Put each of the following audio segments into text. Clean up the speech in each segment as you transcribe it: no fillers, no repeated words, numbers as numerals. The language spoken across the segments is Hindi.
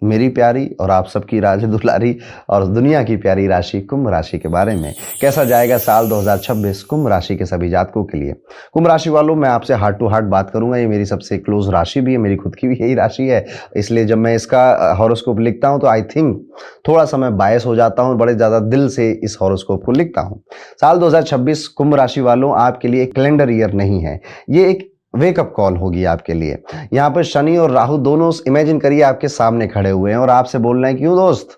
मेरी प्यारी और आप सबकी राज दुलारी और दुनिया की प्यारी राशि कुंभ राशि के बारे में। कैसा जाएगा साल 2026 कुंभ राशि के सभी जातकों के लिए। कुंभ राशि वालों, मैं आपसे हार्ट टू हार्ट बात करूंगा। ये मेरी सबसे क्लोज राशि भी है, मेरी खुद की भी यही राशि है। इसलिए जब मैं इसका हॉरोस्कोप लिखता हूं तो आई थिंक थोड़ा सा मैं बायस हो जाता हूं, बड़े ज्यादा दिल से इस हॉरोस्कोप को लिखता हूं। साल 2026 कुंभ राशि वालों आपके लिए एक कैलेंडर ईयर नहीं है, ये एक वेकअप कॉल होगी आपके लिए। यहाँ पर शनि और राहु दोनों इमेजिन करिए आपके सामने खड़े हुए हैं और आपसे बोल रहे हैं, क्यों दोस्त,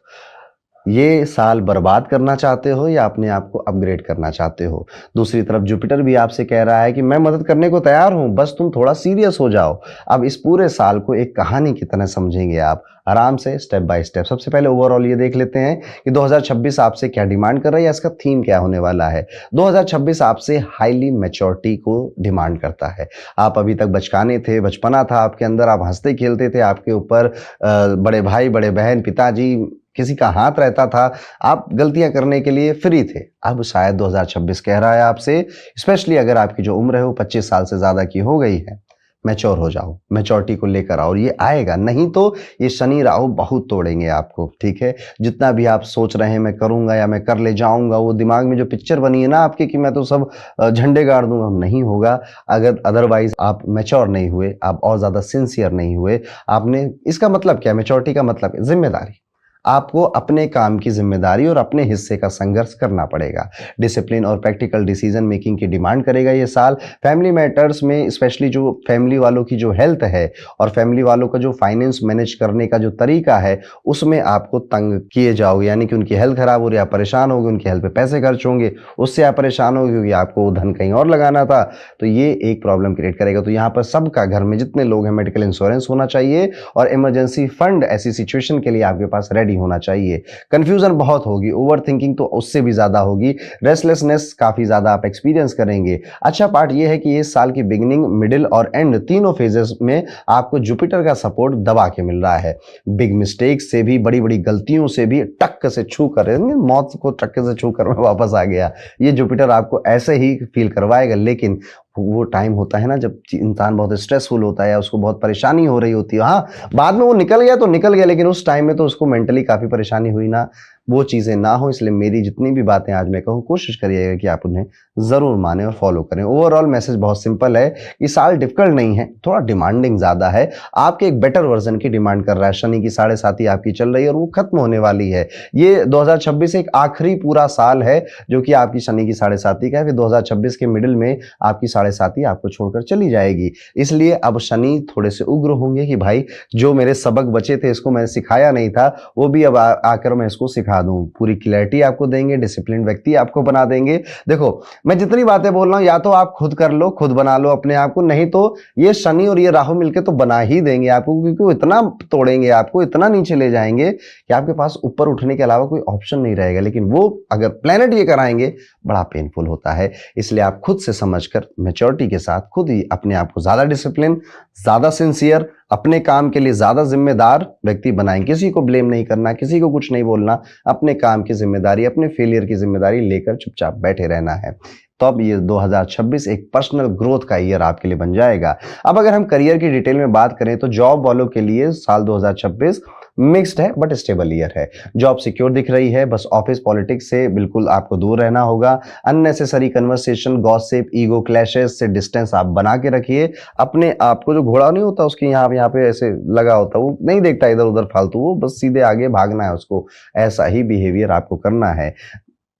ये साल बर्बाद करना चाहते हो या अपने आप को अपग्रेड करना चाहते हो। दूसरी तरफ जुपिटर भी आपसे कह रहा है कि मैं मदद करने को तैयार हूं, बस तुम थोड़ा सीरियस हो जाओ। अब इस पूरे साल को एक कहानी की तरह समझेंगे आप, आराम से स्टेप बाय स्टेप। सबसे पहले ओवरऑल ये देख लेते हैं कि 2026 आपसे क्या डिमांड कर रहा है या इसका थीम क्या होने वाला है। 2026 आपसे हाईली मैच्योरिटी को डिमांड करता है। आप अभी तक बचकाने थे, बचपना था आपके अंदर, आप हंसते खेलते थे, आपके ऊपर बड़े भाई, बड़े बहन, पिताजी, किसी का हाथ रहता था, आप गलतियां करने के लिए फ्री थे। अब शायद 2026 कह रहा है आपसे, स्पेशली अगर आपकी जो उम्र है वो 25 साल से ज्यादा की हो गई है, मैच्योर हो जाओ, मैच्योरिटी को लेकर आओ। और ये आएगा, नहीं तो ये शनि राहु बहुत तोड़ेंगे आपको। ठीक है, जितना भी आप सोच रहे हैं मैं करूंगा या मैं कर ले जाऊंगा, वो दिमाग में जो पिक्चर बनी है ना आपके कि मैं तो सब झंडे गाड़ दूंगा, नहीं होगा। अगर अदरवाइज आप मैच्योर नहीं हुए, आप और ज्यादा सिंसियर नहीं हुए। आपने, इसका मतलब क्या, मैच्योरिटी का मतलब है जिम्मेदारी। आपको अपने काम की जिम्मेदारी और अपने हिस्से का संघर्ष करना पड़ेगा। डिसिप्लिन और प्रैक्टिकल डिसीजन मेकिंग की डिमांड करेगा ये साल। फैमिली मैटर्स में, स्पेशली जो फैमिली वालों की जो हेल्थ है और फैमिली वालों का जो फाइनेंस मैनेज करने का जो तरीका है, उसमें आपको तंग किए जाओगे। यानी कि उनकी हेल्थ खराब हो रही है, आप परेशान होगे, उनकी हेल्थ पे पैसे खर्च होंगे, उससे आप परेशान होगे क्योंकि आपको धन कहीं और लगाना था। तो ये एक प्रॉब्लम क्रिएट करेगा। तो यहाँ पर सबका, घर में जितने लोग हैं, मेडिकल इंश्योरेंस होना चाहिए और इमरजेंसी फंड ऐसी सिचुएशन के लिए आपके पास रेडी होना चाहिए। कंफ्यूजन बहुत होगी, ओवर थिंकिंग तो उससे भी ज्यादा होगी, रेस्टलेसनेस काफी ज्यादा आप एक्सपीरियंस करेंगे। अच्छा पार्ट यह है कि इस साल की बिगिनिंग, मिडिल और एंड तीनों फेजेस में आपको जुपिटर का सपोर्ट दबा के मिल रहा है। बिग मिस्टेक से भी, बड़ी बड़ी गलतियों से भी टक्क से छू कर, मौत को टक्के से छू कर मैं वापस आ गया, ये जुपिटर आपको ऐसे ही फील करवाएगा। लेकिन वो टाइम होता है ना जब इंसान बहुत स्ट्रेसफुल होता है या उसको बहुत परेशानी हो रही होती है, हाँ बाद में वो निकल गया तो निकल गया, लेकिन उस टाइम में तो उसको मेंटली काफी परेशानी हुई ना, वो चीजें ना हो। इसलिए मेरी जितनी भी बातें आज मैं कहूँ, कोशिश करिएगा कि आप उन्हें जरूर माने और फॉलो करें। ओवरऑल मैसेज बहुत सिंपल है, ये साल डिफिकल्ट नहीं है, थोड़ा डिमांडिंग ज्यादा है, आपके एक बेटर वर्जन की डिमांड कर रहा है। शनि की 7.5 आपकी चल रही है और वो खत्म होने वाली है। ये 2026 एक आखिरी पूरा साल है जो कि आपकी शनि की 7.5 का है। फिर 2026 के मिडिल में आपकी 7.5 आपको छोड़कर चली जाएगी। इसलिए अब शनि थोड़े से उग्र होंगे कि भाई जो मेरे सबक बचे थे, इसको मैं सिखाया नहीं था, वो भी अब आकर मैं इसको सिखा दूं। पूरी क्लैरिटी आपको देंगे, डिसिप्लिन व्यक्ति आपको बना देंगे। देखो मैं जितनी बातें बोल रहा हूं, या तो आप खुद कर लो, खुद बना लो अपने आप को, नहीं तो ये शनि और ये राहु मिलकर तो बना ही देंगे आपको, क्योंकि वो इतना तोड़ेंगे आपको, इतना नीचे ले जाएंगे कि आपके पास ऊपर उठने के अलावा कोई ऑप्शन नहीं रहेगा। लेकिन वो अगर प्लेनेट ये कराएंगे, बड़ा पेनफुल होता है। इसलिए आप खुद से समझकर मैच्योरिटी के साथ खुद ही अपने आप को ज्यादा डिसिप्लिन, ज्यादा सिंसियर, अपने काम के लिए ज्यादा जिम्मेदार व्यक्ति बनाएं। किसी को ब्लेम नहीं करना, किसी को कुछ नहीं बोलना, अपने काम की जिम्मेदारी, अपने फेलियर की जिम्मेदारी लेकर चुपचाप बैठे रहना है। तो अब ये 2026 एक पर्सनल ग्रोथ का ईयर आपके लिए बन जाएगा। अब अगर हम करियर की डिटेल में बात करें तो जॉब वालों के लिए साल 2026 मिक्स्ड है बट स्टेबल ईयर है। जॉब सिक्योर दिख रही है, बस ऑफिस पॉलिटिक्स से बिल्कुल आपको दूर रहना होगा। Unnecessary conversation, gossip, ego clashes से डिस्टेंस आप बना के रखिए। अपने आप को, जो घोड़ा नहीं होता उसके यहाँ पे ऐसे लगा होता, वो नहीं देखता इधर उधर फालतू, वो बस सीधे आगे भागना है उसको, ऐसा ही बिहेवियर आपको करना है।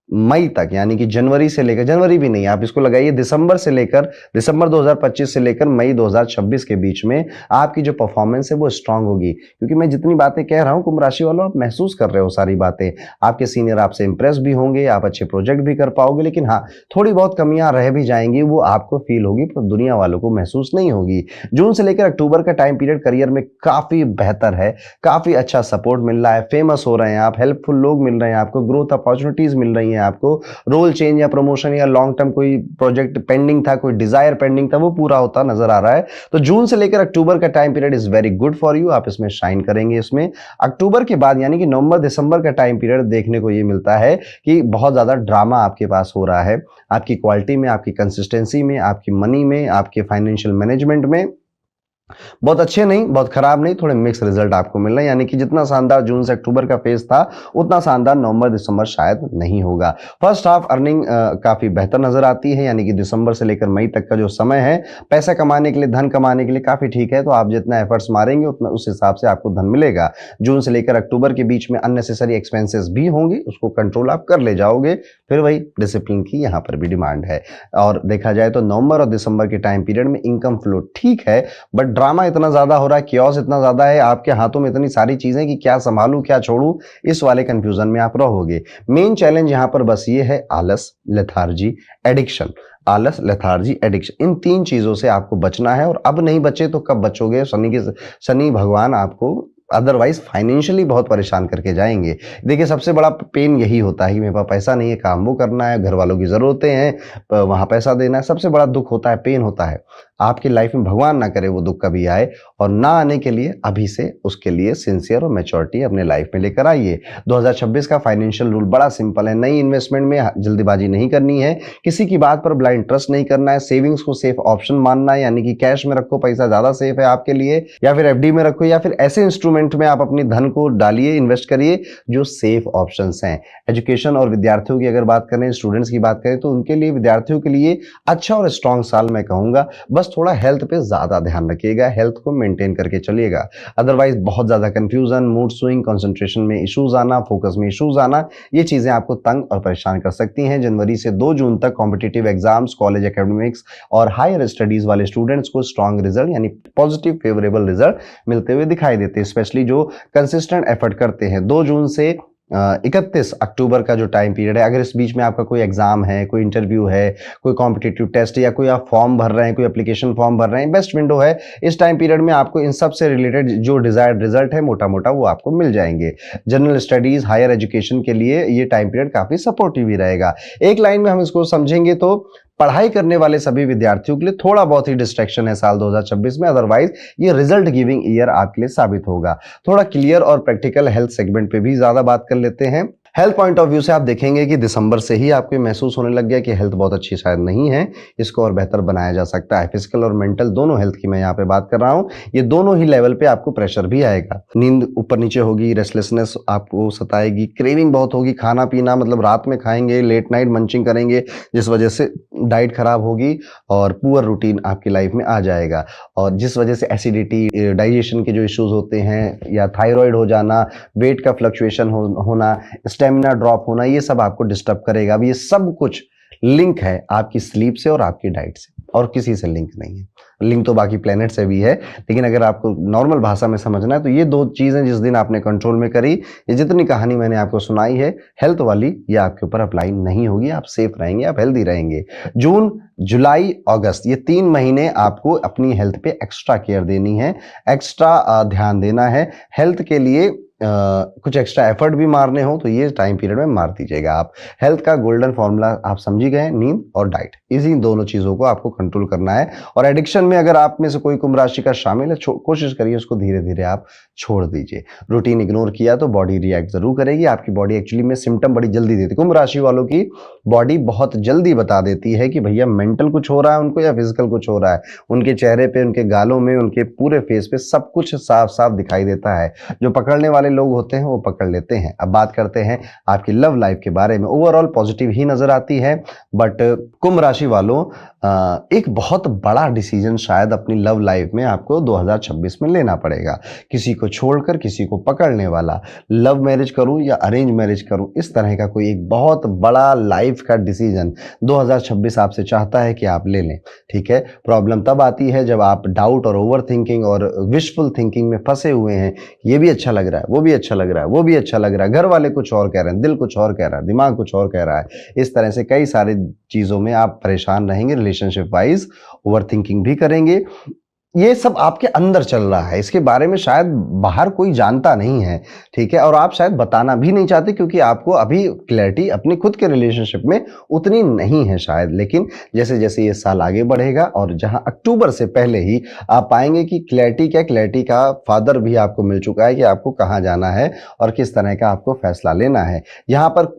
मई तक, यानी कि जनवरी से लेकर, जनवरी भी नहीं, आप इसको लगाइए दिसंबर से लेकर, दिसंबर 2025 से लेकर मई 2026 के बीच में आपकी जो परफॉर्मेंस है वो स्ट्रांग होगी। क्योंकि मैं जितनी बातें कह रहा हूं कुंभ राशि वालों, आप महसूस कर रहे हो सारी बातें। आपके सीनियर आपसे इंप्रेस भी होंगे, आप अच्छे प्रोजेक्ट भी कर पाओगे, लेकिन हाँ थोड़ी बहुत कमियां रह भी जाएंगी, वो आपको फील होगी पर दुनिया वालों को महसूस नहीं होगी। जून से लेकर अक्टूबर का टाइम पीरियड करियर में काफी बेहतर है, काफी अच्छा सपोर्ट मिल रहा है, फेमस हो रहे हैं आप, हेल्पफुल लोग मिल रहे हैं आपको, ग्रोथ अपॉर्चुनिटीज मिल रही हैं आपको, रोल चेंज या प्रमोशन या लॉन्ग टर्म कोई प्रोजेक्ट पेंडिंग था, कोई डिजायर पेंडिंग था, वो पूरा होता नजर आ रहा है। तो जून से लेकर अक्टूबर का time period is very good for you, आप इसमें शाइन करेंगे। इसमें अक्टूबर के बाद यानी कि नवंबर दिसंबर का टाइम पीरियड देखने को ये मिलता है कि बहुत ज्यादा ड्रामा आपके पास हो रहा है, आपकी क्वालिटी में, आपकी कंसिस्टेंसी में, आपकी मनी में, आपके फाइनेंशियल मैनेजमेंट में। बहुत अच्छे नहीं, बहुत खराब नहीं, थोड़े मिक्स रिजल्ट आपको मिल रहे हैं, यानी कि जितना शानदार जून से अक्टूबर का फेज था उतना शानदार नवंबर दिसंबर शायद नहीं होगा। फर्स्ट हाफ अर्निंग काफी बेहतर नजर आती है, यानी कि दिसंबर से लेकर मई तक का जो समय है पैसा कमाने के लिए, धन कमाने के लिए काफी ठीक है। तो आप जितना एफर्ट्स मारेंगे उतना उस हिसाब से आपको धन मिलेगा। जून से लेकर अक्टूबर के बीच में अननेसेसरी एक्सपेंसेस भी होंगे, उसको कंट्रोल आप कर ले जाओगे, फिर वही डिसिप्लिन की यहाँ पर भी डिमांड है। और देखा जाए तो नवंबर और दिसंबर के टाइम पीरियड में इनकम फ्लो ठीक है, बट ड्रामा इतना ज्यादा हो रहा है, क्योस इतना ज्यादा है, आपके हाथों में इतनी सारी चीजें कि क्या संभालूं क्या छोड़ूं, इस वाले कंफ्यूजन में आप रहोगे। मेन चैलेंज यहां पर बस ये है आलस, लेथार्जी, एडिक्शन। आलस, लेथार्जी, एडिक्शन, इन तीन चीजों से आपको बचना है। और अब नहीं बचे तो कब बचोगे? शनि भगवान आपको अदरवाइज फाइनेंशियली बहुत परेशान करके जाएंगे। देखिए सबसे बड़ा पेन यही होता है कि मेरे पास पैसा नहीं है, काम वो करना है, घर वालों की जरूरतें हैं, वहां पैसा देना है। सबसे बड़ा दुख होता है, पेन होता है। आपकी लाइफ में भगवान ना करे वो दुख कभी आए, और ना आने के लिए अभी से उसके लिए सिंसियर और मैच्योरिटी अपने लाइफ में लेकर आइए। 2026 का फाइनेंशियल रूल बड़ा सिंपल है, नई इन्वेस्टमेंट में जल्दीबाजी नहीं करनी है, किसी की बात पर ब्लाइंड ट्रस्ट नहीं करना है, सेविंग्स को सेफ ऑप्शन मानना है, यानी कि कैश में रखो, पैसा ज्यादा सेफ है आपके लिए, या फिर एफडी में रखो, या फिर ऐसे इंस्ट्रूमेंट में आप अपनी धन को डालिए, इन्वेस्ट करिए जो सेफ ऑप्शंस हैं। एजुकेशन और विद्यार्थियों की अगर बात करें, स्टूडेंट्स की बात करें, तो उनके लिए, विद्यार्थियों के लिए अच्छा और स्ट्रॉन्ग साल मैं कहूंगा। बस थोड़ा हेल्थ पे ज्यादा ध्यान रखिएगा, हेल्थ को मेंटेन करके चलिएगा। अदरवाइज बहुत ज्यादा कंफ्यूजन, मूड स्विंग, कंसंट्रेशन में इश्यूज आना, फोकस में इश्यूज आना, ये चीजें आपको तंग और परेशान कर सकती हैं। जनवरी से 2 जून तक कॉम्पिटिटिव एग्जाम्स, कॉलेज एकेडमिक्स और हायर स्टडीज वाले स्टूडेंट्स को स्ट्रॉन्ग रिजल्ट यानी पॉजिटिव फेवरेबल रिजल्ट मिलते हुए दिखाई देते हैं, स्पेशली जो कंसिस्टेंट एफर्ट करते हैं। 2 जून से 31 अक्टूबर का जो टाइम पीरियड है, अगर इस बीच में आपका कोई एग्जाम है, कोई इंटरव्यू है, कोई कॉम्पिटिटिव टेस्ट, या कोई आप फॉर्म भर रहे हैं, कोई एप्लीकेशन फॉर्म भर रहे हैं, बेस्ट विंडो है। इस टाइम पीरियड में आपको इन सब से रिलेटेड जो डिजायर्ड रिजल्ट है मोटा मोटा वो आपको मिल जाएंगे। जनरल स्टडीज, हायर एजुकेशन के लिए ये टाइम पीरियड काफी सपोर्टिव ही रहेगा। एक लाइन में हम इसको समझेंगे तो पढ़ाई करने वाले सभी विद्यार्थियों के लिए थोड़ा बहुत ही डिस्ट्रैक्शन है साल 2026 में, अदरवाइज ये रिजल्ट गिविंग ईयर आपके लिए साबित होगा। थोड़ा क्लियर और प्रैक्टिकल हेल्थ सेगमेंट पे भी ज्यादा बात कर लेते हैं। हेल्थ पॉइंट ऑफ व्यू से आप देखेंगे कि दिसंबर से ही आपको महसूस होने लग गया कि हेल्थ बहुत अच्छी शायद नहीं है, इसको और बेहतर बनाया जा सकता है। फिजिकल और मेंटल दोनों हेल्थ की मैं यहाँ पे बात कर रहा हूँ। ये दोनों ही लेवल पे आपको प्रेशर भी आएगा, नींद ऊपर नीचे होगी, रेस्टलेसनेस आपको सताएगी, क्रेविंग बहुत होगी, खाना पीना मतलब रात में खाएंगे, लेट नाइट मंचिंग करेंगे, जिस वजह से डाइट खराब होगी और पुअर रूटीन आपकी लाइफ में आ जाएगा। और जिस वजह से एसिडिटी, डाइजेशन के जो इश्यूज होते हैं, या थायराइड हो जाना, वेट का फ्लक्चुएशन होना, स्टेमिना ड्रॉप होना, ये सब आपको डिस्टर्ब करेगा। अब ये सब कुछ लिंक है आपकी स्लीप से और आपकी डाइट से, और किसी से लिंक नहीं है। लिंक तो बाकी प्लेनेट से भी है, लेकिन अगर आपको नॉर्मल भाषा में समझना है तो ये 2 चीजें जिस दिन आपने कंट्रोल में करी, ये जितनी कहानी मैंने आपको सुनाई है हेल्थ वाली, ये आपके ऊपर अप्लाई नहीं होगी। आप सेफ रहेंगे, आप हेल्दी रहेंगे। जून, जुलाई, अगस्त, ये 3 महीने आपको अपनी हेल्थ पे एक्स्ट्रा केयर देनी है, एक्स्ट्रा ध्यान देना है। हेल्थ के लिए कुछ एक्स्ट्रा एफर्ट भी मारने हो तो ये टाइम पीरियड में मार दीजिएगा आप। हेल्थ का गोल्डन फॉर्मूला आप समझी गए, नींद और डाइट, इसी दोनों चीजों को आपको कंट्रोल करना है। और एडिक्शन में अगर आप में से कोई कुंभ राशि का शामिल है, कोशिश करिए उसको धीरे धीरे आप छोड़ दीजिए। रूटीन इग्नोर किया तो बॉडी रिएक्ट जरूर करेगी। आपकी बॉडी एक्चुअली में सिम्टम बड़ी जल्दी देती है। कुंभ राशि वालों की बॉडी बहुत जल्दी बता देती है कि भैया मेंटल कुछ हो रहा है उनको या फिजिकल कुछ हो रहा है। उनके चेहरे पे, उनके गालों में, उनके पूरे फेस पे सब कुछ साफ साफ दिखाई देता है। जो पकड़ने वाले लोग होते हैं वो पकड़ लेते हैं। अब बात करते हैं आपकी लव लाइफ के बारे में। ओवरऑल पॉजिटिव ही नजर आती है, बट कुंभ राशि वालों एक बहुत बड़ा डिसीजन शायद अपनी लव लाइफ में आपको 2026 में लेना पड़ेगा। किसी को छोड़कर किसी को पकड़ने वाला, लव मैरिज करूं या अरेंज मैरिज करूं, इस तरह का कोई एक बहुत बड़ा लाइफ का डिसीजन 2026 आपसे चाहता है कि आप ले लें। ठीक है, प्रॉब्लम तब आती है जब आप डाउट और ओवर थिंकिंग और विशफुल थिंकिंग में फंसे हुए हैं। ये भी अच्छा लग रहा है, वो भी अच्छा लग रहा है, वो भी अच्छा लग रहा है, घर वाले कुछ और कह रहे हैं, दिल कुछ और कह रहा है, दिमाग कुछ और कह रहा है। इस तरह से कई सारी चीजों में आप परेशान रहेंगे, रिलेशनशिप वाइज ओवर थिंकिंग भी करेंगे। ये सब आपके अंदर चल रहा है, इसके बारे में शायद बाहर कोई जानता नहीं है। ठीक है, और आप शायद बताना भी नहीं चाहते क्योंकि आपको अभी क्लैरिटी अपनी खुद के रिलेशनशिप में उतनी नहीं है शायद। लेकिन जैसे जैसे ये साल आगे बढ़ेगा और जहां अक्टूबर से पहले ही आप पाएंगे कि क्लैरिटी क्या, क्लैरिटी का फादर भी आपको मिल चुका है कि आपको कहाँ जाना है और किस तरह का आपको फैसला लेना है। यहाँ पर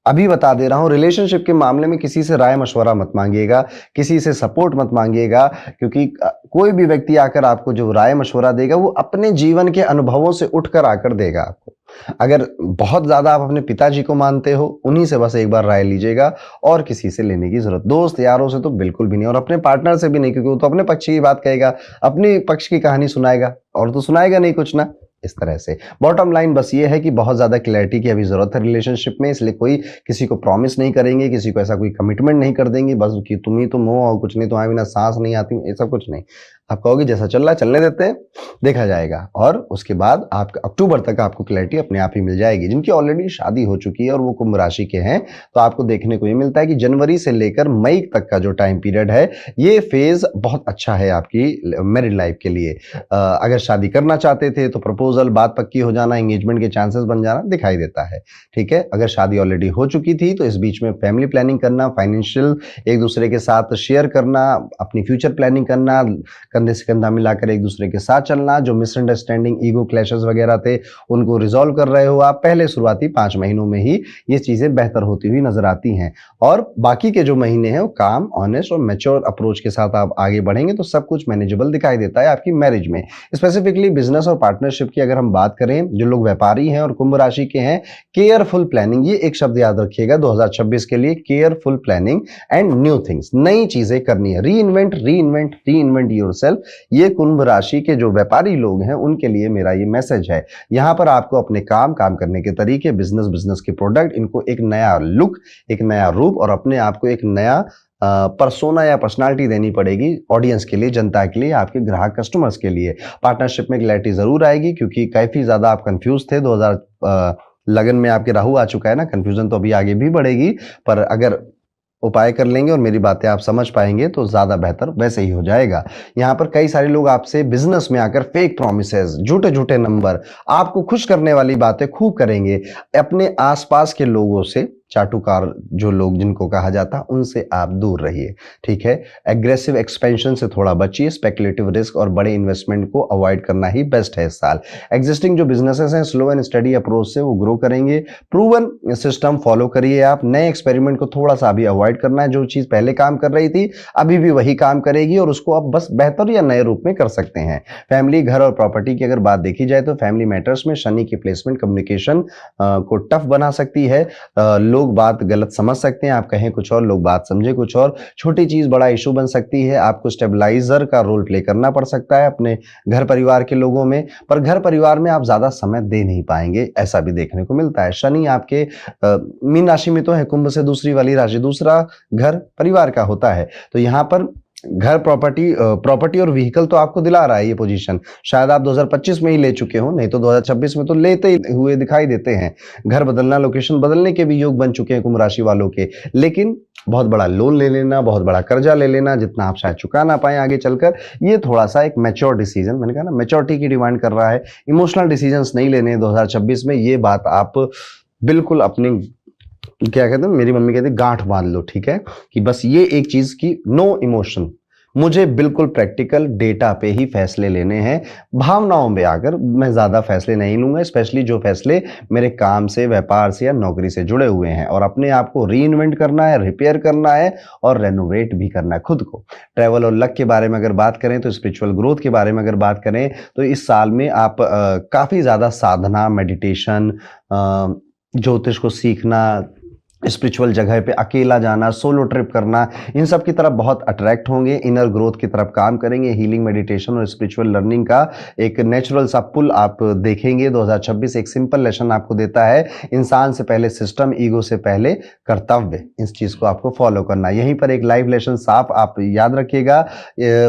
अभी बता दे रहा हूं, रिलेशनशिप के मामले में किसी से राय मशवरा मत मांगिएगा, किसी से सपोर्ट मत मांगिएगा, क्योंकि कोई भी व्यक्ति आकर आपको जो राय मशवरा देगा वो अपने जीवन के अनुभवों से उठकर आकर देगा आपको। अगर बहुत ज्यादा आप अपने पिताजी को मानते हो, उन्हीं से बस एक बार राय लीजिएगा, और किसी से लेने की जरूरत, दोस्त यारों से तो बिल्कुल भी नहीं, और अपने पार्टनर से भी नहीं, क्योंकि वो तो अपने पक्ष की बात कहेगा, अपने पक्ष की कहानी सुनाएगा, और तो सुनाएगा नहीं कुछ ना। इस तरह से बॉटम लाइन बस ये है कि बहुत ज्यादा क्लैरिटी की अभी जरूरत है रिलेशनशिप में, इसलिए कोई किसी को प्रॉमिस नहीं करेंगे, किसी को ऐसा कोई कमिटमेंट नहीं कर देंगे बस कि तुम ही तुम हो और कुछ नहीं, तुम्हारे बिना सांस नहीं आती, ऐसा कुछ नहीं। आप कहोगे जैसा चल रहा है चलने देते हैं, देखा जाएगा, और उसके बाद आप अक्टूबर तक आपको क्लैरिटी अपने आप ही मिल जाएगी। जिनकी ऑलरेडी शादी हो चुकी है और वो कुंभ राशि के हैं, तो आपको देखने को ये मिलता है कि जनवरी से लेकर मई तक का जो टाइम पीरियड है, ये फेज बहुत अच्छा है आपकी मैरिड लाइफ के लिए। अगर शादी करना चाहते थे तो प्रपोजल, बात पक्की हो जाना, एंगेजमेंट के चांसेस बन जाना दिखाई देता है। ठीक है, अगर शादी ऑलरेडी हो चुकी थी तो इस बीच में फैमिली प्लानिंग करना, फाइनेंशियल एक दूसरे के साथ शेयर करना, अपनी फ्यूचर प्लानिंग करना, कंधे से कंधा मिलाकर एक दूसरे के साथ चलना, जो मिसअंडरस्टैंडिंग, ईगो क्लैशेस वगैरह थे उनको रिजॉल्व कर रहे हो आप, पहले शुरुआती 5 महीनों में ही ये चीजें बेहतर होती हुई नजर आती हैं। और बाकी के जो महीने हैं वो काम, ऑनेस्ट और मैच्योर अप्रोच के साथ आप आगे बढ़ेंगे तो सब कुछ मैनेजेबल दिखाई देता है आपकी मैरिज में। स्पेसिफिकली बिजनेस और पार्टनरशिप की अगर हम बात करें, जो लोग व्यापारी हैं और कुंभ राशि के हैं, केयरफुल प्लानिंग, ये एक शब्द याद रखिएगा 2026 के लिए, careful planning and new things, नई चीजें करनी है, रीइन्वेंट रीइन्वेंट रीइन्वेंट योरसेल्फ। ये कुंभ राशि के जो व्यापारी लोग हैं उनके लिए मेरा ये मैसेज है। यहां पर आपको अपने काम करने के तरीके, बिजनेस के प्रोडक्ट, इनको एक नया लुक, एक नया रूप और अपने आप को एक नया परसोना या पर्सनालिटी देनी पड़ेगी ऑडियंस के लिए, जनता के लिए, आपके ग्राहक कस्टमर्स के लिए। पार्टनरशिप में क्लैरिटी जरूर आएगी, क्योंकि काफी ज्यादा आप कंफ्यूज थे। 2000 लगन में आपके राहु आ चुका है ना, कंफ्यूजन तो अभी आगे भी बढ़ेगी, पर अगर उपाय कर लेंगे और मेरी बातें आप समझ पाएंगे तो ज्यादा बेहतर वैसे ही हो जाएगा। यहाँ पर कई सारे लोग आपसे बिजनेस में आकर फेक प्रोमिसेस, झूठे झूठे नंबर, आपको खुश करने वाली बातें खूब करेंगे। अपने आसपास के लोगों से, चाटुकार जो लोग जिनको कहा जाता है, उनसे आप दूर रहिए। ठीक है, एग्रेसिव एक्सपेंशन से थोड़ा बचिए, स्पेकुलेटिव रिस्क और बड़े इन्वेस्टमेंट को अवॉइड करना ही बेस्ट है इस साल। एग्जिस्टिंग जो बिजनेसेस हैं, स्लो एंड स्टडी अप्रोच से वो ग्रो करेंगे। प्रूवन सिस्टम फॉलो करिए आप, नए एक्सपेरिमेंट को थोड़ा सा अभी अवॉइड करना है। जो चीज पहले काम कर रही थी अभी भी वही काम करेगी और उसको आप बस बेहतर या नए रूप में कर सकते हैं। फैमिली, घर और प्रॉपर्टी की अगर बात देखी जाए तो फैमिली मैटर्स में शनि की प्लेसमेंट कम्युनिकेशन को टफ बना सकती है। लोग बात गलत समझ सकते हैं, आप कहें कुछ और, लोग बात समझे कुछ और। छोटी चीज बड़ा इशू बन सकती है, आपको स्टेबलाइजर का रोल प्ले करना पड़ सकता है अपने घर परिवार के लोगों में, पर घर परिवार में आप ज्यादा समय दे नहीं पाएंगे, ऐसा भी देखने को मिलता है। शनि आपके मीन राशि में तो है, कुंभ से दूसरी वाली राशि, दूसरा घर परिवार का होता है, तो यहाँ पर घर, प्रॉपर्टी और व्हीकल तो आपको दिला रहा है ये पोजीशन। शायद आप 2025 में ही ले चुके हो, नहीं तो 2026 में तो लेते हुए दिखाई देते हैं। घर बदलना, लोकेशन बदलने के भी योग बन चुके हैं कुंभ राशि वालों के, लेकिन बहुत बड़ा लोन ले लेना, बहुत बड़ा कर्जा ले लेना, जितना आप शायद चुका ना पाए आगे चलकर, ये थोड़ा सा एक मैच्योर डिसीजन, मैंने कहा ना मैच्योरिटी की डिमांड कर रहा है। इमोशनल डिसीजंस नहीं लेने 2026 में, ये बात आप बिल्कुल अपनी, क्या कहते हैं, मेरी मम्मी कहती है गांठ बांध लो। ठीक है, कि बस ये एक चीज की, नो इमोशन, मुझे बिल्कुल प्रैक्टिकल डेटा पे ही फैसले लेने हैं। भावनाओं में आकर मैं ज्यादा फैसले नहीं लूंगा, स्पेशली जो फैसले मेरे काम से, व्यापार से या नौकरी से जुड़े हुए हैं। और अपने आप को रीइन्वेंट करना है, रिपेयर करना है और रेनोवेट भी करना है खुद को। ट्रैवल और लक के बारे में अगर बात करें तो, स्पिरिचुअल ग्रोथ के बारे में अगर बात करें तो इस साल में आप काफी ज्यादा साधना, मेडिटेशन, ज्योतिष को सीखना, स्पिरिचुअल जगह पे अकेला जाना, सोलो ट्रिप करना, इन सब की तरफ बहुत अट्रैक्ट होंगे। इनर ग्रोथ की तरफ काम करेंगे। हीलिंग, मेडिटेशन और स्पिरिचुअल लर्निंग का एक नेचुरल सा पुल आप देखेंगे। 2026 एक सिंपल लेसन आपको देता है, इंसान से पहले सिस्टम, ईगो से पहले कर्तव्य, इस चीज को आपको फॉलो करना। यहीं पर एक लाइफ लेसन साफ आप याद रखिएगा,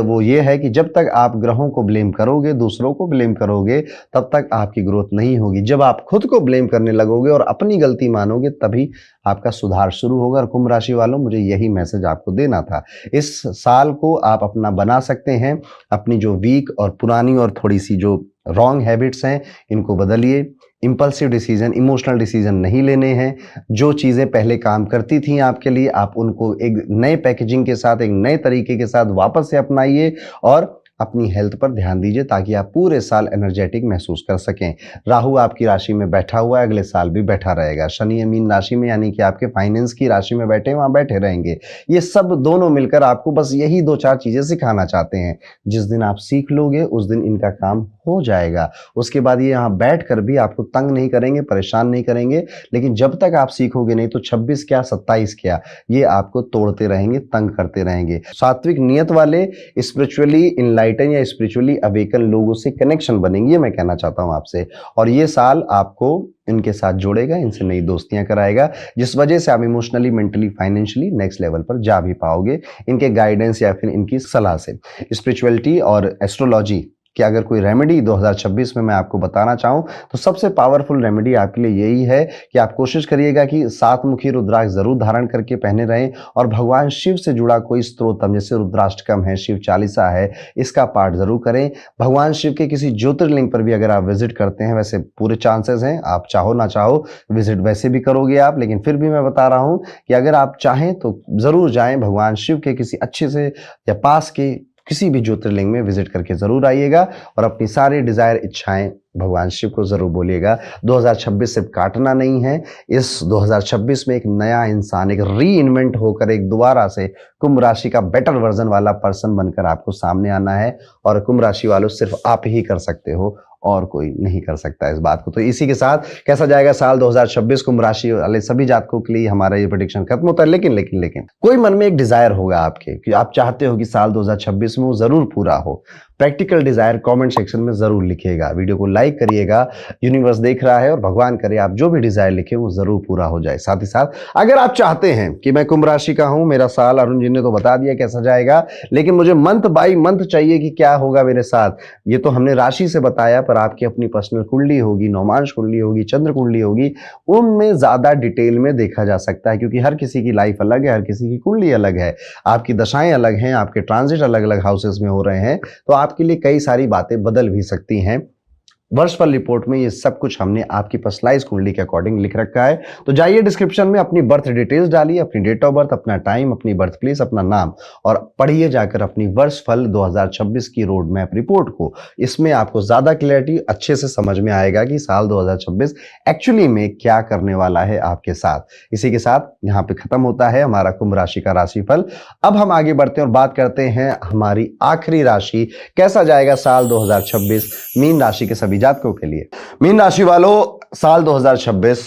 वो ये है कि जब तक आप ग्रहों को ब्लेम करोगे, दूसरों को ब्लेम करोगे, तब तक आपकी ग्रोथ नहीं होगी। जब आप खुद को ब्लेम करने लगोगे और अपनी गलती मानोगे, तभी आपका सुधार शुरू होगा। और कुंभ राशि वालों, मुझे यही मैसेज आपको देना था। इस साल को आप अपना बना सकते हैं। अपनी जो वीक और पुरानी और थोड़ी सी जो रॉन्ग हैबिट्स हैं, इनको बदलिए। इंपल्सिव डिसीजन, इमोशनल डिसीजन नहीं लेने हैं। जो चीज़ें पहले काम करती थी आपके लिए, आप उनको एक नए पैकेजिंग के साथ, एक नए तरीके के साथ वापस से अपनाइए और अपनी हेल्थ पर ध्यान दीजिए ताकि आप पूरे साल एनर्जेटिक महसूस कर सकें। राहु आपकी राशि में बैठा हुआ है, अगले साल भी बैठा रहेगा। शनि मीन राशि में यानी कि आपके फाइनेंस की राशि में बैठे, वहां बैठे रहेंगे। ये सब दोनों मिलकर आपको बस यही 2-4 चीजें सिखाना चाहते हैं। जिस दिन आप सीख लोगे उस दिन इनका काम हो जाएगा। उसके बाद ये यहाँ बैठ कर भी आपको तंग नहीं करेंगे, परेशान नहीं करेंगे। लेकिन जब तक आप सीखोगे नहीं तो 26 क्या 27 क्या, ये आपको तोड़ते रहेंगे, तंग करते रहेंगे। सात्विक नियत वाले स्पिरिचुअली इनलाइटन या स्पिरिचुअली अवेकन लोगों से कनेक्शन बनेंगे, ये मैं कहना चाहता हूं आपसे। और ये साल आपको इनके साथ जोड़ेगा, इनसे नई दोस्तियां कराएगा, जिस वजह से आप emotionally, mentally, financially next level पर जा भी पाओगे इनके गाइडेंस या फिर इनकी सलाह से। स्पिरिचुअलिटी और एस्ट्रोलॉजी कि अगर कोई रेमेडी 2026 में मैं आपको बताना चाहूं तो सबसे पावरफुल रेमेडी आपके लिए यही है कि आप कोशिश करिएगा कि 7 मुखी रुद्राक्ष जरूर धारण करके पहने रहें और भगवान शिव से जुड़ा कोई स्तोत्रम जैसे रुद्राष्टकम है, शिव चालीसा है, इसका पाठ जरूर करें। भगवान शिव के किसी ज्योतिर्लिंग पर भी अगर आप विजिट करते हैं, वैसे पूरे चांसेस हैं, आप चाहो ना चाहो विजिट वैसे भी करोगे आप, लेकिन फिर भी मैं बता रहा हूं कि अगर आप चाहें तो जरूर जाएं भगवान शिव के किसी अच्छे से या पास के किसी भी ज्योतिर्लिंग में विजिट करके जरूर आइएगा और अपनी सारी डिजायर, इच्छाएं भगवान शिव को जरूर बोलिएगा। 2026 सिर्फ काटना नहीं है, इस 2026 में एक नया इंसान, एक री इन्वेंट होकर एक दोबारा से कुंभ राशि का बेटर वर्जन वाला पर्सन बनकर आपको सामने आना है। और कुंभ राशि वालों सिर्फ आप ही कर सकते हो, और कोई नहीं कर सकता इस बात को। तो इसी के साथ कैसा जाएगा साल 2026 कुंभ राशि वाले सभी जातकों के लिए, हमारा ये प्रेडिक्शन खत्म होता है। लेकिन कोई मन में एक डिजायर होगा आपके कि आप चाहते हो कि साल 2026 में वो जरूर पूरा हो। प्रैक्टिकल डिजायर कमेंट सेक्शन में जरूर लिखिएगा, वीडियो को लाइक करिएगा। यूनिवर्स देख रहा है और भगवान करे आप जो भी डिजायर लिखे वो जरूर पूरा हो जाए। साथ ही साथ अगर आप चाहते हैं कि मैं कुंभ राशि का हूं, मेरा साल अरुण जी ने तो बता दिया कैसा जाएगा, लेकिन मुझे मंथ बाय मंथ चाहिए कि क्या होगा मेरे साथ, ये तो हमने राशि से बताया, पर आपकी अपनी पर्सनल कुंडली होगी, नौमांश कुंडली होगी, चंद्र कुंडली होगी, उनमें ज्यादा डिटेल में देखा जा सकता है क्योंकि हर किसी की लाइफ अलग है, हर किसी की कुंडली अलग है, आपकी दशाएं अलग हैं, आपके ट्रांजिट अलग अलग हाउसेस में हो रहे हैं, तो आपके लिए कई सारी बातें बदल भी सकती हैं। वर्षफल रिपोर्ट में ये सब कुछ हमने आपकी पर्सनलाइज कुंडली के अकॉर्डिंग लिख रखा है। तो जाइए डिस्क्रिप्शन में अपनी बर्थ डिटेल्स डालिए, अपनी डेट ऑफ बर्थ, अपना टाइम, अपनी बर्थ प्लेस, अपना नाम, और पढ़िए जाकर अपनी वर्षफल 2026 की रोड मैप रिपोर्ट को। इसमें आपको ज्यादा क्लैरिटी अच्छे से समझ में आएगा कि साल 2026 एक्चुअली में क्या करने वाला है आपके साथ। इसी के साथ यहाँ पे खत्म होता है हमारा कुंभ राशि का राशिफल। अब हम आगे बढ़ते हैं और बात करते हैं हमारी आखिरी राशि, कैसा जाएगा साल 2026 मीन राशि के सभी जातकों के लिए। मीन राशि वालों, साल 2026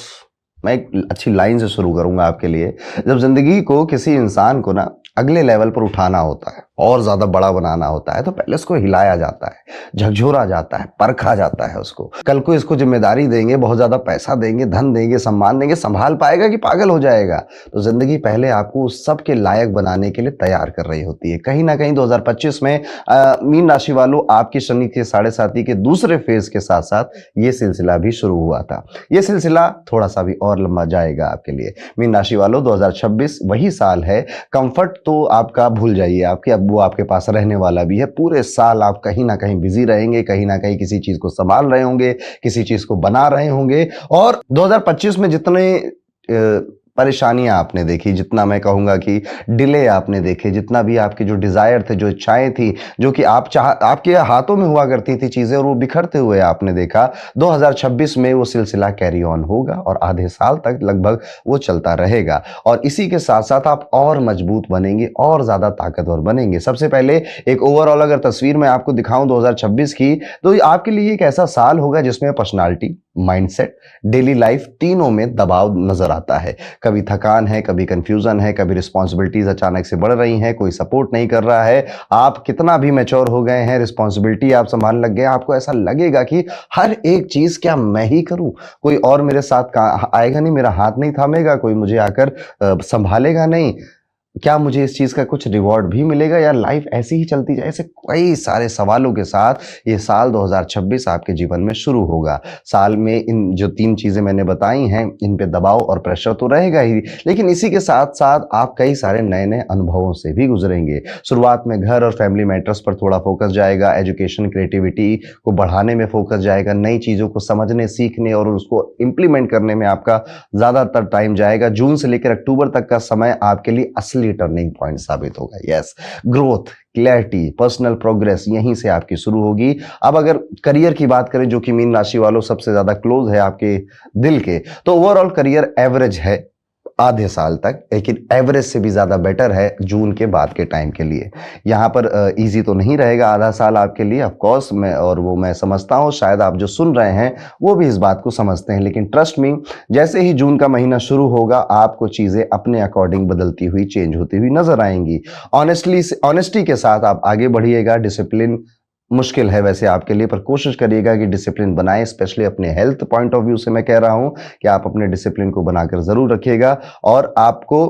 मैं एक अच्छी लाइन से शुरू करूंगा आपके लिए। जब जिंदगी को किसी इंसान को ना अगले लेवल पर उठाना होता है और ज्यादा बड़ा बनाना होता है तो पहले उसको हिलाया जाता है, झकझोरा जाता है, परखा जाता है उसको। कल को इसको जिम्मेदारी देंगे, बहुत ज्यादा पैसा देंगे, धन देंगे, सम्मान देंगे, संभाल पाएगा कि पागल हो जाएगा। तो जिंदगी पहले आपको उस सब के लायक बनाने के लिए तैयार कर रही होती है। कहीं ना कहीं 2025 में मीन राशि वालों आपकी शनि के 7.5 के दूसरे फेज के साथ साथ ये सिलसिला भी शुरू हुआ था। ये सिलसिला थोड़ा सा भी और लंबा जाएगा आपके लिए। मीन राशि वालों 2026 वही साल है, कंफर्ट तो आपका भूल जाइए, आपके वो आपके पास रहने वाला भी है। पूरे साल आप कहीं ना कहीं बिजी रहेंगे, कहीं ना कहीं किसी चीज को संभाल रहे होंगे, किसी चीज को बना रहे होंगे। और 2025 में जितने परेशानियां आपने देखी, जितना मैं कहूंगा कि डिले आपने देखे, जितना भी आपके जो डिजायर थे, जो इच्छाएं थी, जो कि आपके हाथों में हुआ करती थी चीजें और वो बिखरते हुए आपने देखा, 2026 में वो सिलसिला कैरी ऑन होगा और आधे साल तक लगभग वो चलता रहेगा। और इसी के साथ साथ आप और मजबूत बनेंगे और ज्यादा ताकतवर बनेंगे। सबसे पहले एक ओवरऑल अगर तस्वीर मैं आपको दिखाऊं 2026 की, तो आपके लिए एक ऐसा साल होगा जिसमें पर्सनालिटी, माइंडसेट, डेली लाइफ तीनों में दबाव नजर आता है। कभी थकान है, कभी कंफ्यूजन है, कभी रिस्पॉन्सिबिलिटीज अचानक से बढ़ रही हैं, कोई सपोर्ट नहीं कर रहा है। आप कितना भी मैच्योर हो गए हैं, रिस्पॉन्सिबिलिटी आप संभालने लग गए, आपको ऐसा लगेगा कि हर एक चीज क्या मैं ही करूं, कोई और मेरे साथ आएगा नहीं, मेरा हाथ नहीं थामेगा, कोई मुझे आकर संभालेगा नहीं, क्या मुझे इस चीज का कुछ रिवॉर्ड भी मिलेगा या लाइफ ऐसी ही चलती जाए। ऐसे कई सारे सवालों के साथ ये साल 2026 आपके जीवन में शुरू होगा। साल में इन जो 3 चीजें मैंने बताई हैं, इन पे दबाव और प्रेशर तो रहेगा ही, लेकिन इसी के साथ साथ आप कई सारे नए नए अनुभवों से भी गुजरेंगे। शुरुआत में घर और फैमिली मैटर्स पर थोड़ा फोकस जाएगा, एजुकेशन, क्रिएटिविटी को बढ़ाने में फोकस जाएगा, नई चीजों को समझने, सीखने और उसको इंप्लीमेंट करने में आपका ज्यादातर टाइम जाएगा। जून से लेकर अक्टूबर तक का समय आपके लिए असली फाइनेंशियली टर्निंग पॉइंट साबित होगा। Yes, growth, clarity, personal progress यहीं से आपकी शुरू होगी। अब अगर करियर की बात करें, जो कि मीन राशि वालों सबसे ज्यादा क्लोज है आपके दिल के, तो ओवरऑल करियर एवरेज है आधे साल तक, लेकिन एवरेज से भी ज्यादा बेटर है जून के बाद के टाइम के लिए। यहाँ पर इजी तो नहीं रहेगा आधा साल आपके लिए, ऑफ कोर्स मैं समझता हूँ, शायद आप जो सुन रहे हैं वो भी इस बात को समझते हैं, लेकिन ट्रस्ट मी, जैसे ही जून का महीना शुरू होगा आपको चीजें अपने अकॉर्डिंग बदलती हुई, चेंज होती हुई नजर आएंगी। ऑनेस्टी के साथ आप आगे बढ़िएगा। डिसिप्लिन मुश्किल है वैसे आपके लिए, पर कोशिश करिएगा कि डिसिप्लिन बनाएं, स्पेशली अपने हेल्थ पॉइंट ऑफ व्यू से मैं कह रहा हूं कि आप अपने डिसिप्लिन को बनाकर जरूर रखिएगा। और आपको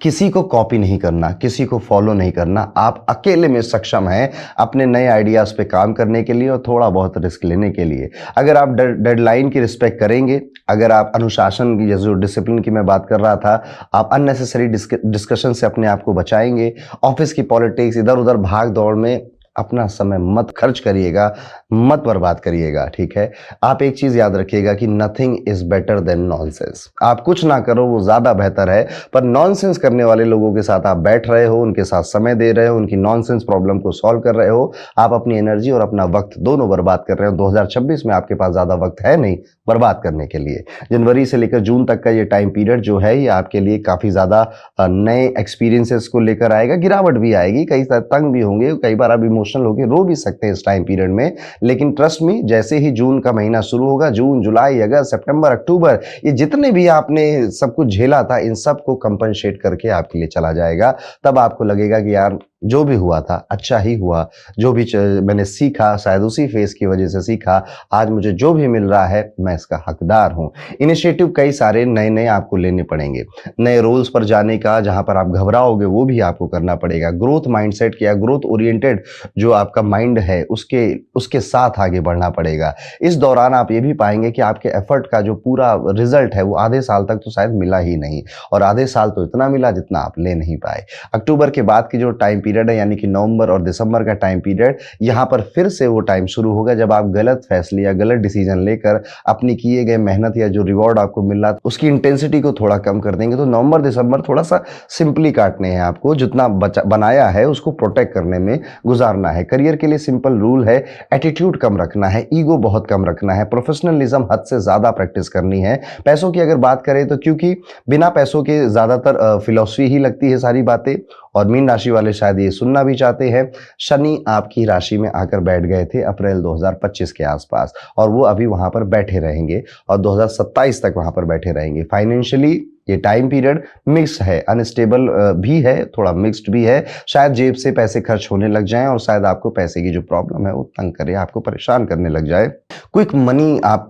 किसी को कॉपी नहीं करना, किसी को फॉलो नहीं करना, आप अकेले में सक्षम हैं अपने नए आइडियाज पे काम करने के लिए और थोड़ा बहुत रिस्क लेने के लिए। अगर आप डेडलाइन की रिस्पेक्ट करेंगे, अगर आप अनुशासन की, जैसे डिसिप्लिन की मैं बात कर रहा था, आप अननेसेसरी डिस्कशन से अपने आप को बचाएंगे। ऑफिस की पॉलिटिक्स, इधर उधर भाग दौड़ में अपना समय मत खर्च करिएगा, मत बर्बाद करिएगा, ठीक है। आप एक चीज याद रखिएगा कि nothing is better than nonsense. आप कुछ ना करो वो ज्यादा बेहतर है, पर नॉनसेंस करने वाले लोगों के साथ आप बैठ रहे हो, उनके साथ समय दे रहे हो, उनकी नॉनसेंस प्रॉब्लम को सॉल्व कर रहे हो, आप अपनी एनर्जी और अपना वक्त दोनों बर्बाद कर रहे हो। 2026 में आपके पास ज्यादा वक्त है नहीं बर्बाद करने के लिए। जनवरी से लेकर जून तक का ये टाइम पीरियड जो है, ये आपके लिए काफी ज्यादा नए एक्सपीरियंसेस को लेकर आएगा। गिरावट भी आएगी, कई तंग भी होंगे, कई बार आप इमोशनल होकर रो भी सकते हैं इस टाइम पीरियड में, लेकिन ट्रस्ट मी, जैसे ही जून का महीना शुरू होगा, जून, जुलाई, अगस्त, सितंबर, अक्टूबर, ये जितने भी आपने सब कुछ झेला था, इन सब को कंपनसेट करके आपके लिए चला जाएगा। तब आपको लगेगा कि यार जो भी हुआ था अच्छा ही हुआ, जो भी मैंने सीखा शायद उसी फेस की वजह से सीखा, आज मुझे जो भी मिल रहा है मैं इसका हकदार हूं। इनिशिएटिव कई सारे नए नए आपको लेने पड़ेंगे, नए रोल्स पर जाने का, जहां पर आप घबराओगे वो भी आपको करना पड़ेगा। ग्रोथ माइंडसेट या ग्रोथ ओरिएंटेड जो आपका माइंड है, उसके साथ आगे बढ़ना पड़ेगा। इस दौरान आप ये भी पाएंगे कि आपके एफर्ट का जो पूरा रिजल्ट है वो आधे साल तक तो शायद मिला ही नहीं, और आधे साल तो इतना मिला जितना आप ले नहीं पाए। अक्टूबर के बाद की जो टाइम पीरियड है, यानी कि नवंबर और दिसंबर का टाइम पीरियड, यहां पर फिर से वो टाइम शुरू होगा जब आप गलत फैसले या गलत डिसीजन लेकर अपनी किए गए मेहनत या जो रिवॉर्ड आपको मिल रहा उसकी इंटेंसिटी को थोड़ा कम कर देंगे। तो नवंबर दिसंबर थोड़ा सा सिंपली काटने हैं आपको, जितना बनाया है उसको प्रोटेक्ट करने में गुजारना है। करियर के लिए सिंपल रूल है, एटीट्यूड कम रखना है, ईगो बहुत कम रखना है, प्रोफेशनलिज्म हद से ज्यादा प्रैक्टिस करनी है। पैसों की अगर बात करें तो, क्योंकि बिना पैसों के ज्यादातर फिलॉसफी ही लगती है सारी बातें, और मीन राशि वाले शायद ये सुनना भी चाहते हैं। शनि आपकी राशि में आकर बैठ गए थे अप्रैल 2025 के आसपास, और वो अभी वहां पर बैठे रहेंगे और 2027 तक वहां पर बैठे रहेंगे। फाइनेंशियली ये टाइम पीरियड मिक्स है, अनस्टेबल भी है, थोड़ा मिक्स्ड भी है। शायद जेब से पैसे खर्च होने लग जाएं और शायद आपको पैसे की जो प्रॉब्लम है वो तंग करे, आपको परेशान करने लग जाए। क्विक मनी आप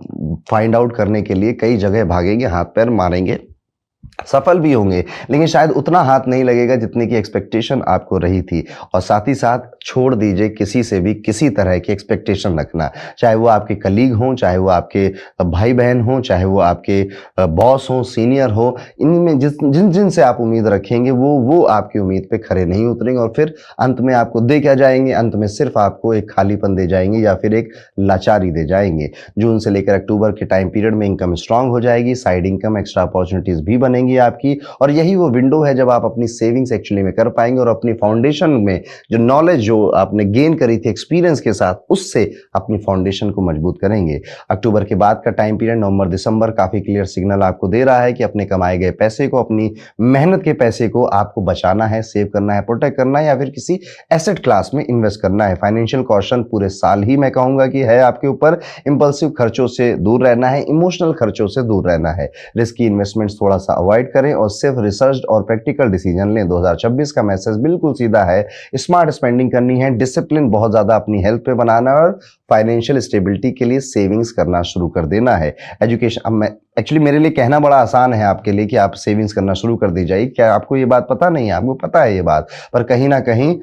फाइंड आउट करने के लिए कई जगह भागेंगे, हाथ पैर मारेंगे, सफल भी होंगे, लेकिन शायद उतना हाथ नहीं लगेगा जितने की एक्सपेक्टेशन आपको रही थी। और साथ ही साथ छोड़ दीजिए किसी से भी किसी तरह की एक्सपेक्टेशन रखना, चाहे वो आपके कलीग हों, चाहे वो आपके भाई बहन हों, चाहे वो आपके बॉस हों, सीनियर हो, इनमें जिन जिन से आप उम्मीद रखेंगे वो आपकी उम्मीद पे खरे नहीं उतरेंगे, और फिर अंत में आपको दे क्या जाएंगे, अंत में सिर्फ आपको एक खालीपन दे जाएंगे या फिर एक लाचारी दे जाएंगे। जून से लेकर अक्टूबर के टाइम पीरियड में इनकम स्ट्रांग हो जाएगी, साइड इनकम, एक्स्ट्रा अपॉर्चुनिटीज भी बनेंगी आपकी, और यही वो विंडो है जब आप अपनी सेविंग्स एक्चुअली में कर पाएंगे और अपनी फाउंडेशन में जो नॉलेज जो आपने गेन करी थी एक्सपीरियंस के साथ, उससे अपनी फाउंडेशन को मजबूत करेंगे। अक्टूबर के बाद का टाइम पीरियड नवंबर दिसंबर काफी क्लियर सिग्नल आपको दे रहा है कि अपने कमाए गए पैसे को, अपनी मेहनत के पैसे को आपको बचाना है, सेव करना है, प्रोटेक्ट करना है, या फिर किसी एसेट क्लास में इन्वेस्ट करना है। फाइनेंशियल कॉशन पूरे साल ही मैं कहूंगा कि है आपके ऊपर। इंपल्सिव खर्चों से दूर रहना है, इमोशनल खर्चों से दूर रहना है, रिस्की इन्वेस्टमेंट्स थोड़ा सा अवॉइड करें और सिर्फ रिसर्च और प्रैक्टिकल डिसीजन लें। 2026 का मैसेज बिल्कुल सीधा है, स्मार्ट स्पेंडिंग करनी है, डिसिप्लिन बहुत ज्यादा अपनी हेल्थ पे बनाना है, और फाइनेंशियल स्टेबिलिटी के लिए सेविंग्स करना शुरू कर देना है। एजुकेशन, अब मैं एक्चुअली मेरे लिए कहना बड़ा आसान है आपके लिए कि आप सेविंग्स करना शुरू कर दी जाए, क्या आपको ये बात पता नहीं है? आपको पता है ये बात, पर कहीं ना कहीं